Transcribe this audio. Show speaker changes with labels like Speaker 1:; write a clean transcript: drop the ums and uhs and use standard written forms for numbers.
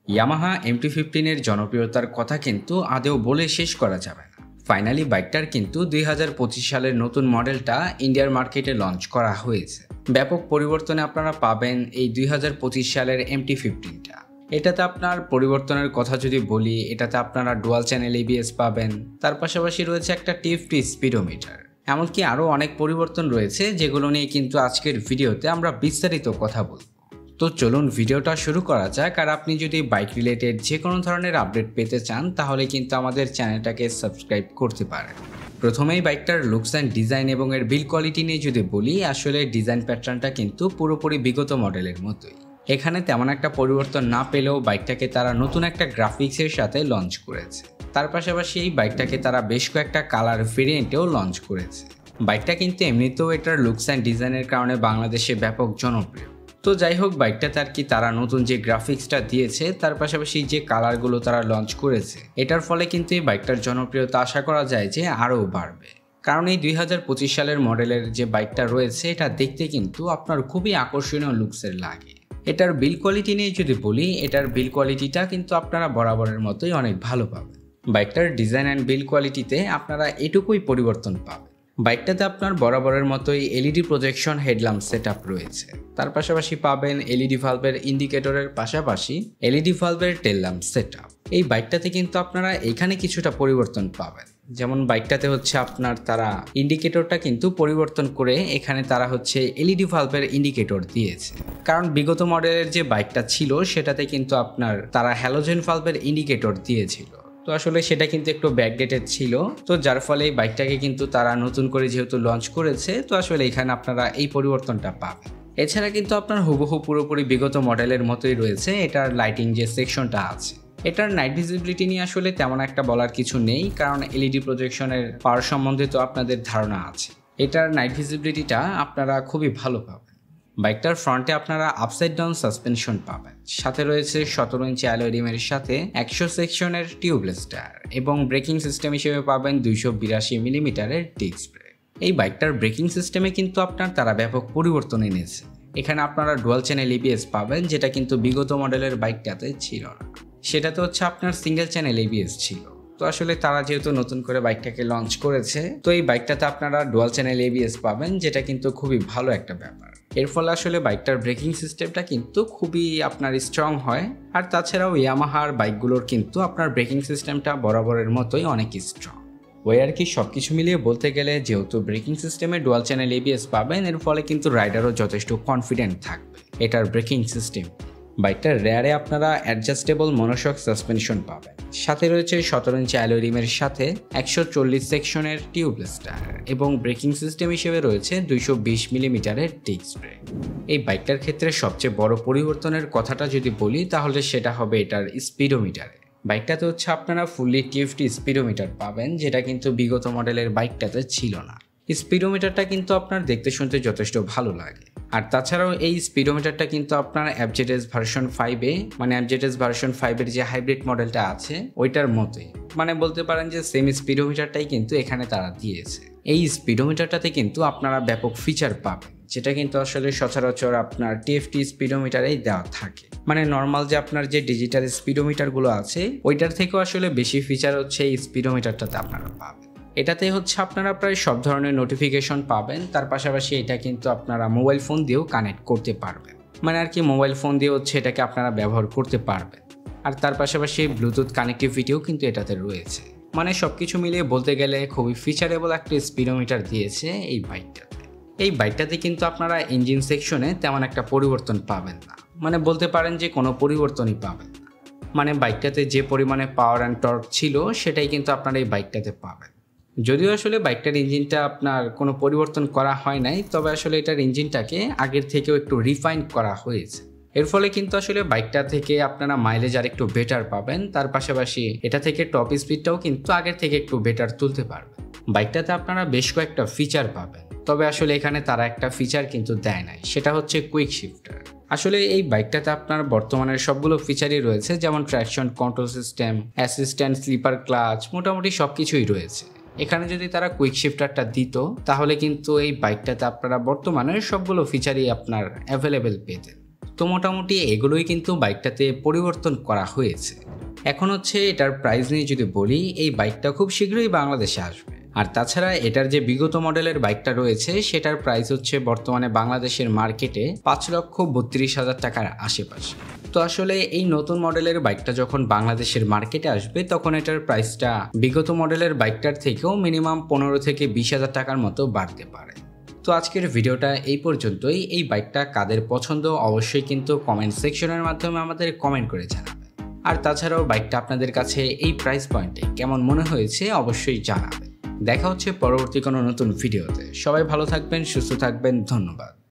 Speaker 1: Yamaha MT-15 এর জনপ্রিয়তার কথা কিন্তু আদেও বলে শেষ করা যাবে না। ফাইনালি বাইকটার কিন্তু 2025 সালের নতুন মডেলটা ইন্ডিয়ার মার্কেটে লঞ্চ করা হয়েছে। ব্যাপক পরিবর্তনে আপনারা পাবেন এই 2025 সালের MT-15টা। এটাতে আপনার পরিবর্তনের কথা যদি বলি, এটাতে আপনারা ডুয়াল চ্যানেল ABS পাবেন, তার পাশাপাশি রয়েছে একটা TFT স্পিডোমিটার, এমনকি আরও অনেক পরিবর্তন রয়েছে যেগুলো নিয়ে কিন্তু আজকের ভিডিওতে আমরা বিস্তারিত কথা বলব। তো চলুন ভিডিওটা শুরু করা যাক। আর আপনি যদি বাইক রিলেটেড যে কোনো ধরনের আপডেট পেতে চান তাহলে কিন্তু আমাদের চ্যানেলটাকে সাবস্ক্রাইব করতে পারেন। প্রথমেই বাইকটার লুকস অ্যান্ড ডিজাইন এবং এর বিল্ড কোয়ালিটি নিয়ে যদি বলি, আসলে ডিজাইন প্যাটার্নটা কিন্তু পুরোপুরি বিগত মডেলের মতোই। এখানে তেমন একটা পরিবর্তন না পেলেও বাইকটাকে তারা নতুন একটা গ্রাফিক্সের সাথে লঞ্চ করেছে। তার পাশাপাশি এই বাইকটাকে তারা বেশ কয়েকটা কালার ভেরিয়েন্টেও লঞ্চ করেছে। বাইকটা কিন্তু এমনিতেও এটার লুকস অ্যান্ড ডিজাইনের কারণে বাংলাদেশে ব্যাপক জনপ্রিয়। তো যাই হোক, বাইকটাতে আর কি তারা নতুন যে গ্রাফিক্সটা দিয়েছে, তার পাশাপাশি যে কালারগুলো তারা লঞ্চ করেছে, এটার ফলে কিন্তু এই বাইকটার জনপ্রিয়তা আশা করা যায় যে আরও বাড়বে। কারণ এই 2025 সালের মডেলের যে বাইকটা রয়েছে, এটা দেখতে কিন্তু আপনার খুবই আকর্ষণীয় লুকসের লাগে। এটার বিল্ড কোয়ালিটি নিয়ে যদি বলি, এটার বিল্ড কোয়ালিটিটা কিন্তু আপনারা বরাবরের মতোই অনেক ভালো পাবেন। বাইকটার ডিজাইন অ্যান্ড বিল্ড কোয়ালিটিতে আপনারা এটুকুই পরিবর্তন পাবেন। বাইকটাতে আপনার বরাবরের মতোই LED প্রজেকশন হেডল্যাম্প সেটআপ রয়েছে। তার পাশাপাশি পাবেন LED ভালভের ইন্ডিকেটরের পাশাপাশি LED ভালভের টেল ল্যাম্প সেটআপ। এই বাইকটাতে কিন্তু আপনারা এখানে কিছুটা পরিবর্তন পাবেন। যেমন বাইকটাতে হচ্ছে আপনার তারা ইন্ডিকেটরটা কিন্তু পরিবর্তন করে এখানে তারা হচ্ছে LED ভালভের ইন্ডিকেটর দিয়েছে। কারণ বিগত মডেলের যে বাইকটা ছিল সেটাতে কিন্তু আপনার তারা হ্যালোজেন ভালভের ইন্ডিকেটর দিয়েছিল। তো আসলে সেটা কিন্তু একটু ব্যাকডেটেড ছিল, তো যার ফলে এই বাইকটাকে কিন্তু তারা নতুন করে যেহেতু লঞ্চ করেছে, তো আসলে এখানে আপনারা এই পরিবর্তনটা পাবেন। এছাড়া কিন্তু আপনার হুবহু পুরোপুরি বিগত মডেলের মতোই রয়েছে এটার লাইটিং যে সেকশনটা আছে। এটার নাইট ভিজিবিলিটি নিয়ে আসলে তেমন একটা বলার কিছু নেই, কারণ LED প্রজেকশনের পাওয়ার সম্বন্ধে তো আপনাদের ধারণা আছে। এটার নাইট ভিজিবিলিটিটা আপনারা খুবই ভালো পাবেন। বাইকটার ফ্রন্টে আপনারা আপসাইড ডাউন সাসপেনশন পাবেন, সাথে রয়েছে 17 ইঞ্চি অ্যালয় রিমের সাথে 100 সেকশনের টিউবলেস টায়ার, এবং ব্রেকিং সিস্টেম হিসেবে পাবেন 282 মিলিমিটারের ডিস্ক ব্রেক। এই বাইকটার ব্রেকিং সিস্টেমে কিন্তু আপনার তারা ব্যাপক পরিবর্তন এনেছে। এখানে আপনারা ডুয়াল চ্যানেল ABS পাবেন, যেটা কিন্তু বিগত মডেলের বাইকটাতে ছিল না। সেটাতে হচ্ছে আপনার সিঙ্গেল চ্যানেল ABS ছিল। তো আসলে তারা যেহেতু নতুন করে বাইকটাকে লঞ্চ করেছে, তো এই বাইকটাতে আপনারা ডুয়াল চ্যানেল ABS পাবেন, যেটা কিন্তু খুবই ভালো একটা ব্যাপার। এর ফলে আসলে বাইকটার ব্রেকিং সিস্টেমটা কিন্তু খুবই আপনার স্ট্রং হয়। আর তাছাড়াও ইয়ামাহার বাইকগুলোর কিন্তু আপনার ব্রেকিং সিস্টেমটা বরাবরের মতোই অনেক স্ট্রং। ওই আর কি সব কিছু মিলিয়ে বলতে গেলে, যেহেতু ব্রেকিং সিস্টেমে ডুয়াল চ্যানেল ABS পাবেন, এর ফলে কিন্তু রাইডারও যথেষ্ট কনফিডেন্ট থাকবে এটার ব্রেকিং সিস্টেম। বাইকটার রেয়ারে আপনারা অ্যাডজাস্টেবল মনোশক সাসপেনশন পাবেন, সাথে রয়েছে 17 ইঞ্চি অ্যালয় রিমের সাথে 140 সেকশনের টিউবলেস টায়ার, এবং ব্রেকিং সিস্টেম হিসেবে রয়েছে 220 মিলিমিটারের ডিস্ক ব্রেক। এই বাইকটার ক্ষেত্রে সবচেয়ে বড় পরিবর্তনের কথাটা যদি বলি, তাহলে সেটা হবে এটার স্পিডোমিটারে। বাইকটাতে হচ্ছে আপনারা ফুললি TFT স্পিডোমিটার পাবেন, যেটা কিন্তু বিগত মডেলের বাইকটাতে ছিল না। স্পিডোমিটারটা কিন্তু আপনার দেখতে শুনতে যথেষ্ট ভালো লাগে। আর তাছাড়াও এই স্পিডোমিটারটা কিন্তু আপনার FZS ভার্সন 5-এ, মানে FZS ভার্সন 5-এর যে হাইব্রিড মডেলটা আছে ওইটার মতোই, মানে বলতে পারেন যে সেম স্পিডোমিটারটাই কিন্তু এখানে তারা দিয়েছে। এই স্পিডোমিটারটাতে কিন্তু আপনারা ব্যাপক ফিচার পাবেন, যেটা কিন্তু আসলে সচরাচর আপনার TFT স্পিডোমিটারেই দেওয়া থাকে। মানে নর্মাল যে আপনার যে ডিজিটাল স্পিডোমিটারগুলো আছে ওইটার থেকেও আসলে বেশি ফিচার হচ্ছে এই স্পিডোমিটারটাতে আপনারা পাবেন। এটাতে হচ্ছে আপনারা প্রায় সব ধরনের নোটিফিকেশন পাবেন। তার পাশাপাশি এটা কিন্তু আপনারা মোবাইল ফোন দিয়েও কানেক্ট করতে পারবেন, মানে আর কি মোবাইল ফোন দিয়ে হচ্ছে এটাকে আপনারা ব্যবহার করতে পারবেন। আর তার পাশাপাশি ব্লুটুথ কানেক্টিভিটিও কিন্তু এটাতে রয়েছে। মানে সব কিছু মিলিয়ে বলতে গেলে খুবই ফিচারেবল একটা স্পিডোমিটার দিয়েছে এই বাইকটাতে। এই বাইকটাতে কিন্তু আপনারা ইঞ্জিন সেকশনে তেমন একটা পরিবর্তন পাবেন না, মানে বলতে পারেন যে কোনো পরিবর্তনই পাবেন না। মানে বাইকটাতে যে পরিমাণে পাওয়ার অ্যান্ড টর্ক ছিল সেটাই কিন্তু আপনারা এই বাইকটাতে পাবেন। যদিও আসলে বাইকটার ইঞ্জিনটা আপনার কোনো পরিবর্তন করা হয় নাই, তবে আসলে এটার ইঞ্জিনটাকে আগের থেকেও একটু রিফাইন করা হয়েছে। এর ফলে কিন্তু আসলে বাইকটা থেকে আপনারা মাইলেজ আর একটু বেটার পাবেন। তার পাশাপাশি এটা থেকে টপ স্পিডটাও কিন্তু আগের থেকে একটু বেটার তুলতে পারবেন। বাইকটাতে আপনারা বেশ কয়েকটা ফিচার পাবেন, তবে আসলে এখানে তারা একটা ফিচার কিন্তু দেয় নাই, সেটা হচ্ছে কুইক শিফটার। আসলে এই বাইকটাতে আপনার বর্তমানের সবগুলো ফিচারই রয়েছে, যেমন traction control system, assistant slipper clutch, মোটামুটি সব কিছুই রয়েছে। এখানে যদি তারা কুইক শিফটারটা দিত, তাহলে কিন্তু এই বাইকটাতে আপনারা বর্তমানে সবগুলো ফিচারই আপনার অ্যাভেলেবেল পেতেন। তো মোটামুটি এগুলোই কিন্তু বাইকটাতে পরিবর্তন করা হয়েছে। এখন হচ্ছে এটার প্রাইস নিয়ে যদি বলি, এই বাইকটা খুব শীঘ্রই বাংলাদেশে আসবে। আর তাছাড়া এটার যে বিগত মডেলের বাইকটা রয়েছে সেটার প্রাইস হচ্ছে বর্তমানে বাংলাদেশের মার্কেটে 5,32,000 টাকার আশেপাশে। তো আসলে এই নতুন মডেলের বাইকটা যখন বাংলাদেশের মার্কেটে আসবে তখন এটার প্রাইসটা বিগত মডেলের বাইকটার থেকেও মিনিমাম 15 থেকে 20,000 টাকার মতো বাড়তে পারে। তো আজকের ভিডিওটা এই পর্যন্তই। এই বাইকটা কাদের পছন্দ অবশ্যই কিন্তু কমেন্ট সেকশনের মাধ্যমে আমাদের কমেন্ট করে জানাবেন। আর তাছাড়াও বাইকটা আপনাদের কাছে এই প্রাইস পয়েন্টে কেমন মনে হয়েছে অবশ্যই জানাবেন। দেখা হচ্ছে পরবর্তী কোনো নতুন ভিডিওতে। সবাই ভালো থাকবেন, সুস্থ থাকবেন, ধন্যবাদ।